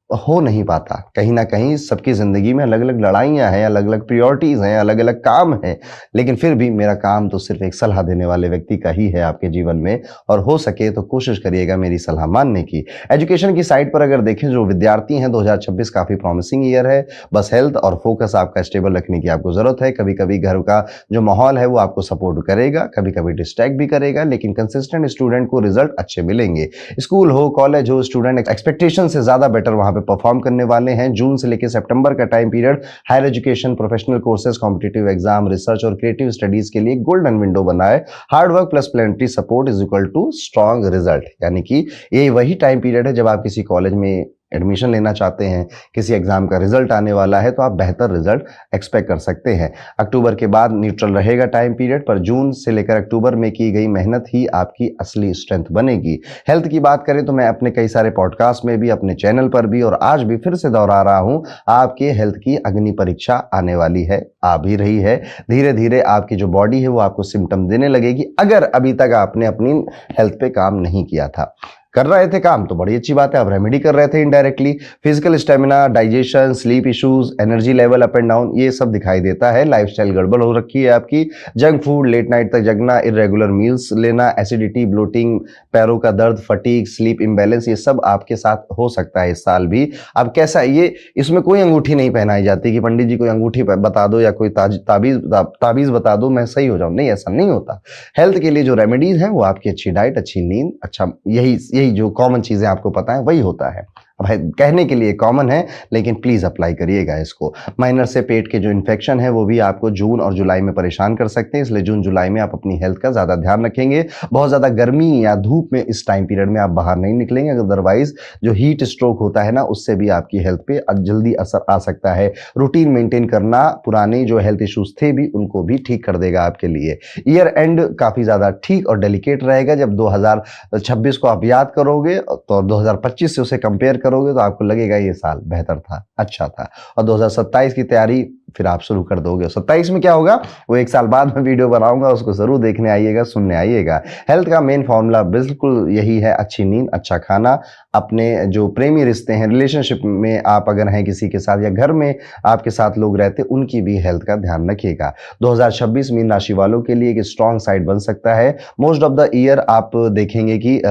हो नहीं पाता। कहीं न कहीं सबकी ज़िंदगी में अलग-अलग लड़ाइयाँ हैं, अलग-अलग प्रायोरिटीज़ हैं, अलग-अलग काम हैं, लेकिन फिर भी मेरा काम तो सिर्फ़ एक सलाह देने वाले व्यक्ति का ही है आपके जीवन में और हो सके तो कोशिश करिएगा मेरी सलाह मानने की। एजुकेशन की साइड पर अगर देखें जो विद्यार्थी हैं 2026 काफ़ी प्रॉमिसिंग ईयर है, बस हेल्थ और फ़ोकस आपका स्टेबल रखने की आपको ज़रूरत है। कभी-कभी घर का जो माहौल है वो आपको सपोर्ट करेगा, कभी-कभी डिस्ट्रैक्ट भी करेगा, लेकिन कंसिस्टेंट स्टूडेंट को रिज़ल्ट अच्छे मिलेंगे। स्कूल हो, कॉलेज हो, स्टूडेंट एक्सपेक्टेशन से ज़्यादा बेटर वहाँ पे परफॉर्म करने वाले हैं। जून से लेकर सितंबर का time period higher education, professional courses, competitive exam, research और क्रिएटिव स्टडीज के लिए गोल्डन विंडो बना है। Hard work plus planetary support is equal to strong result, यानी कि ये वही टाइम पीरियड है जब आप किसी कॉलेज में एडमिशन लेना चाहते हैं, किसी एग्जाम का रिजल्ट आने वाला है तो आप बेहतर रिजल्ट एक्सपेक्ट कर सकते हैं। अक्टूबर के बाद न्यूट्रल रहेगा टाइम पीरियड, पर जून से लेकर अक्टूबर में की गई मेहनत ही आपकी असली स्ट्रेंथ बनेगी। हेल्थ की बात करें तो मैं अपने कई सारे पॉडकास्ट में भी, अपने चैनल पर भी और आज भी फिर से दोहरा रहा हूं, आपके हेल्थ की अग्नि परीक्षा आने वाली है, आ भी रही है। धीरे धीरे आपकी जो बॉडी है वो आपको सिम्टम देने लगेगी अगर अभी तक आपने अपनी हेल्थ पे काम नहीं किया था। कर रहे थे काम तो बड़ी अच्छी बात है, अब रेमेडी कर रहे थे indirectly. Physical stamina, digestion, sleep issues, energy level up and down, ये सब दिखाई देता है। लाइफस्टाइल गड़बड़ हो रखी है आपकी, जंक फूड, लेट नाइट तक जगना, इरेगुलर मील्स लेना, एसिडिटी, ब्लोटिंग, पैरों का दर्द, फटीग, स्लीप इम्बैलेंस, ये सब आपके साथ हो सकता है इस साल भी। अब कैसा ये, इसमें कोई अंगूठी नहीं पहनाई जाती कि पंडित जी कोई अंगूठी बता दो या कोई ताबीज बता दो मैं सही हो जाऊं, नहीं, ऐसा नहीं होता। हेल्थ के लिए जो रेमेडीज हैं वो आपकी अच्छी डाइट, अच्छी नींद, अच्छा यही जो कॉमन चीजें आपको पता है वही होता है। भाई कहने के लिए कॉमन है लेकिन प्लीज अप्लाई करिएगा इसको। माइनर से पेट के जो इन्फेक्शन है वो भी आपको जून और जुलाई में परेशान कर सकते हैं, इसलिए जून जुलाई में आप अपनी हेल्थ का ज्यादा ध्यान रखेंगे। बहुत ज्यादा गर्मी या धूप में इस टाइम पीरियड में आप बाहर नहीं निकलेंगे, अदरवाइज जो हीट स्ट्रोक होता है ना उससे भी आपकी हेल्थ पे जल्दी असर आ सकता है। रूटीन मेंटेन करना पुराने जो हेल्थ इश्यूज थे भी उनको भी ठीक कर देगा आपके लिए। ईयर एंड काफी ज्यादा ठीक और डेलिकेट रहेगा। जब 2026 को आप याद करोगे तो 2025 से उसे कंपेयर करोगे तो आपको लगेगा ये साल बेहतर था, अच्छा था, और 2027 की तैयारी फिर आप शुरू कर दोगे। 27 में क्या होगा वो एक साल बाद में वीडियो बनाऊंगा, उसको जरूर देखने आइएगा, सुनने आइएगा। हेल्थ का मेन फॉर्मूला बिल्कुल यही है, अच्छी नींद, अच्छा खाना, अपने जो प्रेमी रिश्ते हैं, रिलेशनशिप में आप अगर हैं किसी के साथ या घर में आपके साथ लोग रहते उनकी भी हेल्थ का ध्यान रखिएगा। 2026 मीन राशि वालों के लिए एक स्ट्रॉन्ग साइड बन सकता है। मोस्ट ऑफ द ईयर आप देखेंगे कि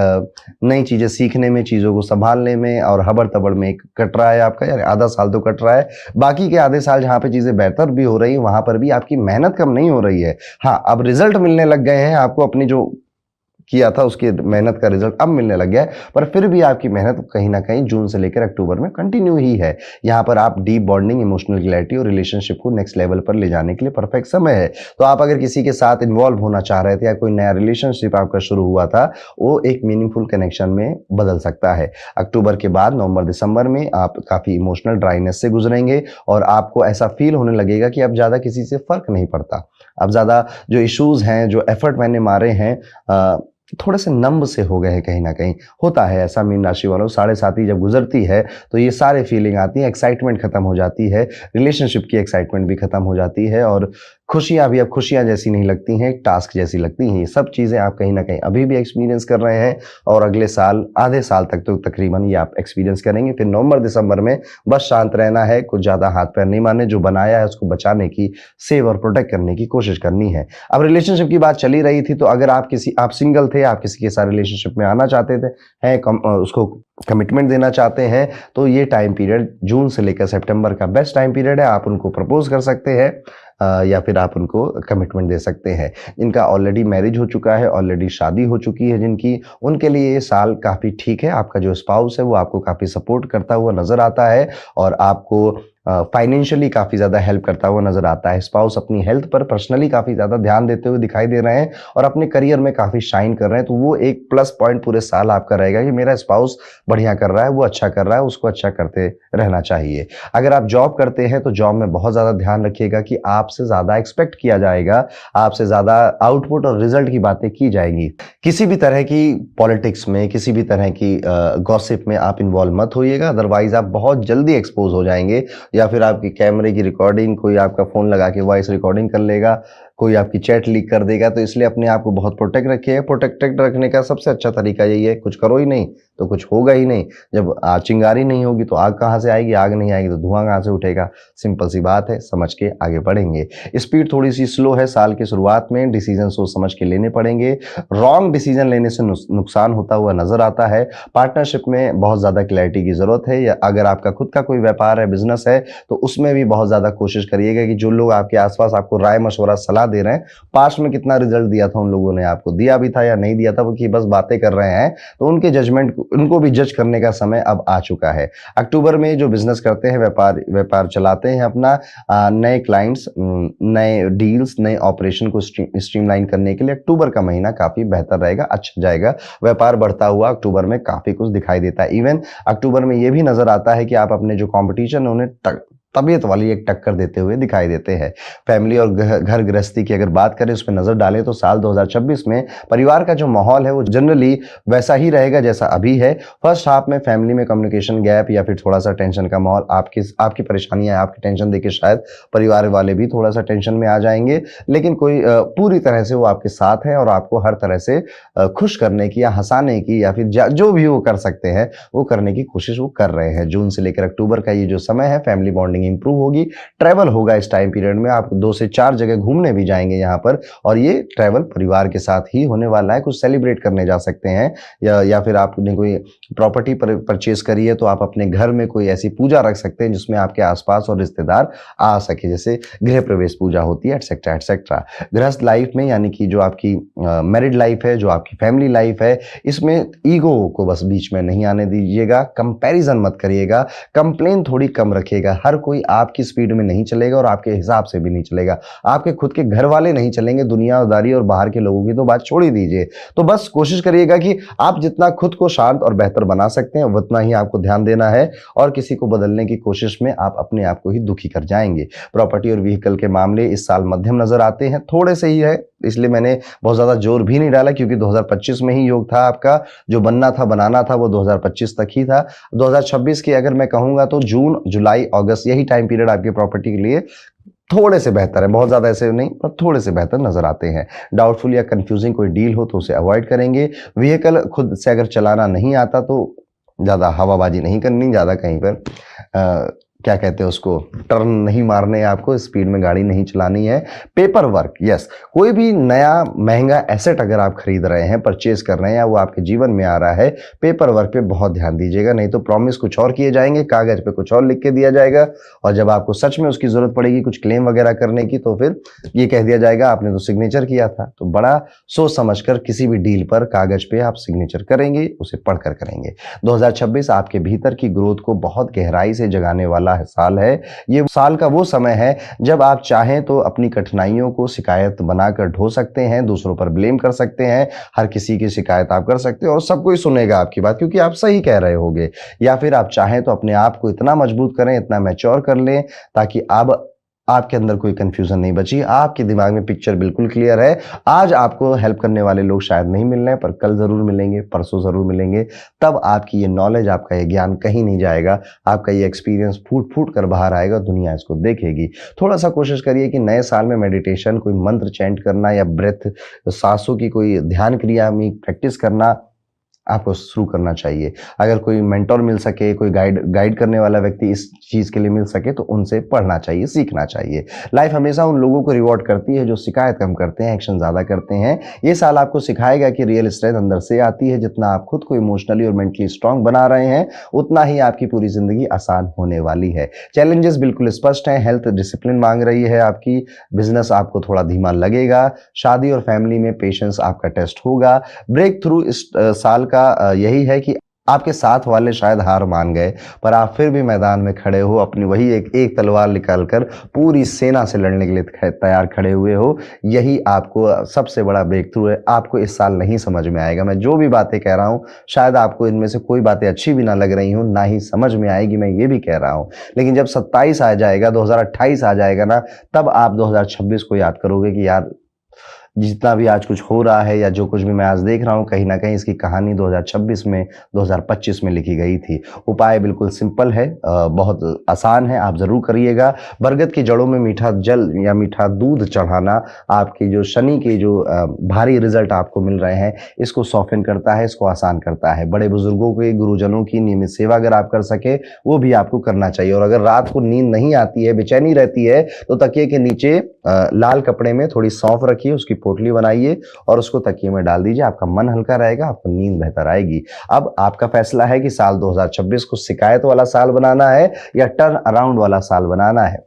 नई चीजें सीखने में, चीजों को संभालने में और हबड़ तबड़ में कट रहा है आपका, यार आधा साल तो कट रहा है। बाकी के आधे साल जहां पे चीजें बेहतर भी हो रही है वहां पर भी आपकी मेहनत कम नहीं हो रही है। हाँ, अब रिजल्ट मिलने लग गए हैं आपको, अपनी जो किया था उसकी मेहनत का रिजल्ट अब मिलने लग गया है, पर फिर भी आपकी मेहनत कहीं ना कहीं जून से लेकर अक्टूबर में कंटिन्यू ही है। यहाँ पर आप डीप बॉन्डिंग, इमोशनल क्लैरिटी और रिलेशनशिप को नेक्स्ट लेवल पर ले जाने के लिए परफेक्ट समय है। तो आप अगर किसी के साथ इन्वॉल्व होना चाह रहे थे या कोई नया रिलेशनशिप आपका शुरू हुआ था वो एक मीनिंगफुल कनेक्शन में बदल सकता है। अक्टूबर के बाद नवंबर दिसंबर में आप काफी इमोशनल ड्राइनेस से गुजरेंगे और आपको ऐसा फील होने लगेगा कि अब ज्यादा किसी से फर्क नहीं पड़ता। अब ज्यादा जो इश्यूज हैं, जो एफर्ट मैंने मारे हैं, थोड़े से नम्ब से हो गए हैं कहीं ना कहीं। होता है ऐसा मीन राशि वालों, 7.5 जब गुजरती है तो ये सारे फीलिंग आती है, एक्साइटमेंट खत्म हो जाती है, रिलेशनशिप की एक्साइटमेंट भी खत्म हो जाती है और खुशियां भी अब खुशियां जैसी नहीं लगती हैं, टास्क जैसी लगती हैं। ये सब चीज़ें आप कहीं ना कहीं अभी भी एक्सपीरियंस कर रहे हैं और अगले साल आधे साल तक तो तकरीबन ये आप एक्सपीरियंस करेंगे। फिर नवंबर दिसंबर में बस शांत रहना है, कुछ ज़्यादा हाथ पैर नहीं मारने, जो बनाया है उसको बचाने की, सेव और प्रोटेक्ट करने की कोशिश करनी है। अब रिलेशनशिप की बात चली रही थी, तो अगर आप सिंगल थे, आप किसी के साथ रिलेशनशिप में आना चाहते थे, उसको कमिटमेंट देना चाहते हैं, तो ये टाइम पीरियड जून से लेकर सितंबर का बेस्ट टाइम पीरियड है। आप उनको प्रपोज कर सकते हैं या फिर आप उनको कमिटमेंट दे सकते हैं। जिनका ऑलरेडी मैरिज हो चुका है, ऑलरेडी शादी हो चुकी है जिनकी, उनके लिए ये साल काफ़ी ठीक है। आपका जो स्पाउस है वो आपको काफ़ी सपोर्ट करता हुआ नज़र आता है और आपको फाइनेंशियली काफ़ी ज़्यादा हेल्प करता हुआ नज़र आता है। स्पाउस अपनी हेल्थ पर पर्सनली काफ़ी ज़्यादा ध्यान देते हुए दिखाई दे रहे हैं और अपने करियर में काफ़ी शाइन कर रहे हैं, तो वो एक प्लस पॉइंट पूरे साल आपका रहेगा कि मेरा स्पाउस बढ़िया कर रहा है, वो अच्छा कर रहा है, उसको अच्छा करते रहना चाहिए। अगर आप जॉब करते हैं तो जॉब में बहुत ज़्यादा ध्यान रखिएगा कि आपसे ज़्यादा एक्सपेक्ट किया जाएगा, आपसे ज़्यादा आउटपुट और रिजल्ट की बातें की जाएंगी। किसी भी तरह की पॉलिटिक्स में, किसी भी तरह की गॉसिप में आप इन्वॉल्व मत होइएगा, अदरवाइज आप बहुत जल्दी एक्सपोज हो जाएंगे। या फिर आपकी कैमरे की रिकॉर्डिंग, कोई आपका फ़ोन लगा के वॉइस रिकॉर्डिंग कर लेगा, कोई आपकी चैट लीक कर देगा, तो इसलिए अपने आप को बहुत प्रोटेक्ट रखिए। प्रोटेक्टेड रखने का सबसे अच्छा तरीका यही है, कुछ करो ही नहीं तो कुछ होगा ही नहीं। जब चिंगारी नहीं होगी तो आग कहाँ से आएगी, आग नहीं आएगी तो धुआं कहाँ से उठेगा। सिंपल सी बात है, समझ के आगे बढ़ेंगे। स्पीड थोड़ी सी स्लो है साल की शुरुआत में, डिसीजन सोच समझ के लेने पड़ेंगे। रॉन्ग डिसीजन लेने से नुकसान होता हुआ नजर आता है। पार्टनरशिप में बहुत ज़्यादा क्लैरिटी की ज़रूरत है, या अगर आपका खुद का कोई व्यापार है, बिजनेस है, तो उसमें भी बहुत ज़्यादा कोशिश करिएगा कि जो लोग आपके आसपास आपको राय मशवरा सलाह दे रहे हैं, पास्ट में कितना रिजल्ट दिया था उन लोगों ने, आपको दिया भी था या नहीं दिया था, वो कि बस बातें कर रहे हैं, तो उनके जजमेंट उनको भी जज करने का समय अब आ चुका है। अक्टूबर में जो बिजनेस करते हैं, व्यापार चलाते हैं अपना, नए क्लाइंट्स, नए डील्स, नए ऑपरेशन को स्ट्रीमलाइन करने के लिए अक्टूबर का महीना काफी बेहतर रहेगा, अच्छा जाएगा। व्यापार बढ़ता हुआ अक्टूबर में काफी कुछ दिखाई देता है। इवन अक्टूबर में यह भी नजर आता है कि आप अपने जो कॉम्पिटिशन है उन्हें तबीयत वाली एक टक्कर देते हुए दिखाई देते हैं। फैमिली और घर गृहस्थी की अगर बात करें, उस पर नजर डालें, तो साल 2026 में परिवार का जो माहौल है वो जनरली वैसा ही रहेगा जैसा अभी है। फर्स्ट हाफ में फैमिली में कम्युनिकेशन गैप या फिर थोड़ा सा टेंशन का माहौल, आपकी परेशानियां, आपकी टेंशन देख के शायद परिवार वाले भी थोड़ा सा टेंशन में आ जाएंगे, लेकिन कोई पूरी तरह से वो आपके साथ है और आपको हर तरह से खुश करने की या हंसाने की या फिर जो भी वो कर सकते हैं वो करने की कोशिश वो कर रहे हैं। जून से लेकर अक्टूबर का ये जो समय है, फैमिली बॉन्डिंग इंप्रूव होगी। ट्रैवल होगा इस टाइम पीरियड में, आप 2 से 4 जगह घूमने भी जाएंगे यहाँ पर, और ये ट्रैवल परिवार के साथ ही होने वाला है। कुछ सेलिब्रेट करने जा सकते हैं, या फिर आपने कोई प्रॉपर्टी परचेज करी है तो आप अपने घर में कोई ऐसी पूजा रख सकते हैं जिसमें आपके आसपास और रिश्तेदार आ सके, जैसे गृह प्रवेश पूजा होती है, एटसेट्रा एटसेट्रा। गृहस्थ लाइफ में, यानी कि जो आपकी मैरिड लाइफ है, जो आपकी फैमिली लाइफ है, इसमें ईगो को बस बीच में नहीं आने दीजिएगा, कंपैरिजन मत करिएगा, कंप्लेन थोड़ी कम रखिएगा। हर कोई आपकी स्पीड में नहीं चलेगा और आपके हिसाब से भी नहीं चलेगा। आपके खुद के घर वाले नहीं चलेंगे, दुनियादारी और बाहर के लोगों की तो बात छोड़ ही दीजिए। तो बस कोशिश करिएगा कि आप जितना खुद को शांत और बेहतर बना सकते हैं उतना ही आपको ध्यान देना है, और किसी को बदलने की कोशिश में आप अपने आप को ही दुखी कर जाएंगे। प्रॉपर्टी और व्हीकल के मामले इस साल मध्यम नजर आते हैं, थोड़े से ही है, इसलिए मैंने बहुत ज्यादा जोर भी नहीं डाला, क्योंकि 2025 में ही योग था आपका, जो बनना था बनाना था वो 2025 तक ही था। 2026 की अगर मैं कहूंगा तो जून जुलाई अगस्त यही टाइम पीरियड आपकी प्रॉपर्टी के लिए थोड़े से बेहतर है, बहुत ज्यादा ऐसे नहीं पर थोड़े से बेहतर नजर आते हैं। डाउटफुल या कंफ्यूजिंग कोई डील हो तो उसे अवॉइड करेंगे। व्हीकल खुद से अगर चलाना नहीं आता तो ज्यादा हवाबाजी नहीं करनी, ज्यादा कहीं पर क्या कहते हैं उसको, टर्न नहीं मारने, आपको स्पीड में गाड़ी नहीं चलानी है। पेपर वर्क, यस, कोई भी नया महंगा एसेट अगर आप खरीद रहे हैं, परचेज कर रहे हैं, या वो आपके जीवन में आ रहा है, पेपर वर्क पे बहुत ध्यान दीजिएगा, नहीं तो प्रॉमिस कुछ और किए जाएंगे, कागज पे कुछ और लिख के दिया जाएगा, और जब आपको सच में उसकी जरूरत पड़ेगी कुछ क्लेम वगैरह करने की, तो फिर ये कह दिया जाएगा आपने तो सिग्नेचर किया था। तो बड़ा सोच समझकर किसी भी डील पर कागज पे आप सिग्नेचर करेंगे, उसे पढ़कर करेंगे। 2026 आपके भीतर की ग्रोथ को बहुत गहराई से जगाने वाला साल है। ये साल का वो समय है जब आप चाहें तो अपनी कठिनाइयों को शिकायत बनाकर ढो सकते हैं, दूसरों पर ब्लेम कर सकते हैं, हर किसी की शिकायत आप कर सकते हैं और सब कोई सुनेगा आपकी बात, क्योंकि आप सही कह रहे होगे। या फिर आप चाहें तो अपने आप को इतना मजबूत करें, इतना मैच्योर कर लें, ताकि अब आपके अंदर कोई कंफ्यूजन नहीं बची, आपके दिमाग में पिक्चर बिल्कुल क्लियर है। आज आपको हेल्प करने वाले लोग शायद नहीं मिल रहे हैं, पर कल जरूर मिलेंगे, परसों जरूर मिलेंगे। तब आपकी ये नॉलेज, आपका ये ज्ञान कहीं नहीं जाएगा, आपका ये एक्सपीरियंस फूट फूट कर बाहर आएगा, दुनिया इसको देखेगी। थोड़ा सा कोशिश करिए कि नए साल में मेडिटेशन, कोई मंत्र चैंट करना या ब्रेथ, सांसों की कोई ध्यान क्रिया में प्रैक्टिस करना आपको शुरू करना चाहिए। अगर कोई मेंटोर मिल सके, कोई गाइड करने वाला व्यक्ति इस चीज के लिए मिल सके, तो उनसे पढ़ना चाहिए, सीखना चाहिए। लाइफ हमेशा उन लोगों को रिवॉर्ड करती है जो शिकायत कम करते हैं, एक्शन ज्यादा करते हैं। ये साल आपको सिखाएगा कि रियल स्ट्रेंथ अंदर से आती है। जितना आप खुद को इमोशनली और मेंटली स्ट्रांग बना रहे हैं, उतना ही आपकी पूरी जिंदगी आसान होने वाली है। चैलेंजेस बिल्कुल स्पष्ट हैं। हेल्थ डिसिप्लिन मांग रही है आपकी, बिजनेस आपको थोड़ा धीमा लगेगा, शादी और फैमिली में पेशेंस आपका टेस्ट होगा। ब्रेक थ्रू इस साल का यही है कि आपके साथ वाले शायद हार मान गए, पर आप फिर भी मैदान में खड़े हो, अपनी वही एक तलवार निकालकर पूरी सेना से लड़ने के लिए तैयार खड़े हुए हो। यही आपको सबसे बड़ा ब्रेक थ्रू है। आपको इस साल नहीं समझ में आएगा, मैं जो भी बातें कह रहा हूं, शायद आपको इनमें से कोई बातें अच्छी भी ना लग रही हो, ना ही समझ में आएगी, मैं ये भी कह रहा हूं। लेकिन जब 27 आ जाएगा, 2028 आ जाएगा ना, तब आप 2026 को याद करोगे कि यार जितना भी आज कुछ हो रहा है या जो कुछ भी मैं आज देख रहा हूँ, कहीं ना कहीं इसकी कहानी 2026 में 2025 में लिखी गई थी। उपाय बिल्कुल सिंपल है, बहुत आसान है, आप जरूर करिएगा। बरगद की जड़ों में मीठा जल या मीठा दूध चढ़ाना आपकी जो शनि के जो भारी रिजल्ट आपको मिल रहे हैं इसको सॉफ्टन करता है, इसको आसान करता है। बड़े बुजुर्गों के, गुरुजनों की नियमित सेवा अगर आप कर सके वो भी आपको करना चाहिए। और अगर रात को नींद नहीं आती है, बेचैनी रहती है, तो तकिए के नीचे लाल कपड़े में थोड़ी सौंफ रखिए, उसकी पोटली बनाइए और उसको तकिए में डाल दीजिए। आपका मन हल्का रहेगा, आपको नींद बेहतर आएगी। अब आपका फैसला है कि साल 2026 को शिकायत वाला साल बनाना है या टर्न अराउंड वाला साल बनाना है।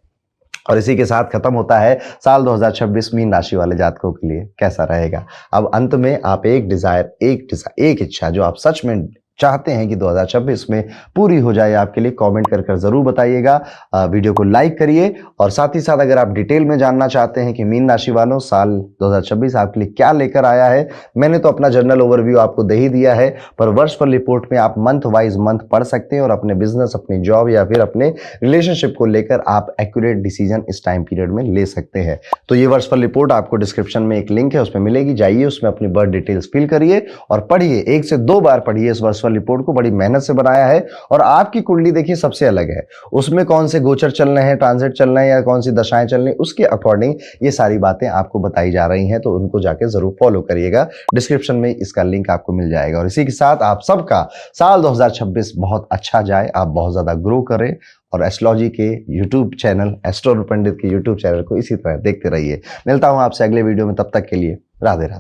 और इसी के साथ खत्म होता है साल 2026 मीन राशि वाले जातकों के लिए कैसा रहेगा। अब अंत में आप एक इच्छा जो आप सच में चाहते हैं कि 2026 में पूरी हो जाए आपके लिए, कमेंट कर जरूर बताइएगा। वीडियो को लाइक करिए और साथ ही साथ अगर आप डिटेल में जानना चाहते हैं कि मीन राशि वालों साल 2026 आपके लिए क्या लेकर आया है, मैंने तो अपना जनरल ओवरव्यू आपको दे ही दिया है, पर वर्षफल रिपोर्ट में आप मंथ वाइज मंथ पढ़ सकते हैं और अपने बिजनेस, अपनी जॉब या फिर अपने रिलेशनशिप को लेकर आप एक्यूरेट डिसीजन इस टाइम पीरियड में ले सकते हैं। तो ये वर्षफल रिपोर्ट आपको डिस्क्रिप्शन में एक लिंक है, उसमें मिलेगी, जाइए उसमें अपनी बर्थ डिटेल्स फिल करिए और पढ़िए, 1 से 2 बार पढ़िए। इस वर्षफल रिपोर्ट को बड़ी मेहनत से बनाया है और आपकी कुंडली देखिए सबसे अलग है, उसमें कौन से गोचर चल रहे हैं, ट्रांजिट चल रहे हैं या कौन सी दशाएं चल रही हैं, उसके अकॉर्डिंग ये सारी बातें आपको बताई जा रही हैं। तो उनको जाके जरूर फॉलो करिएगा, डिस्क्रिप्शन में इसका लिंक आपको मिल जाएगा। और इसी के साथ आप सबका साल 2026 बहुत अच्छा जाए, आप बहुत ज्यादा ग्रो करें और एस्ट्रोलॉजी के यूट्यूब चैनल, एस्ट्रो पंडित के यूट्यूब चैनल को इसी तरह देखते रहिए। मिलता हूं आपसे अगले वीडियो में, तब तक के लिए राधे राधे।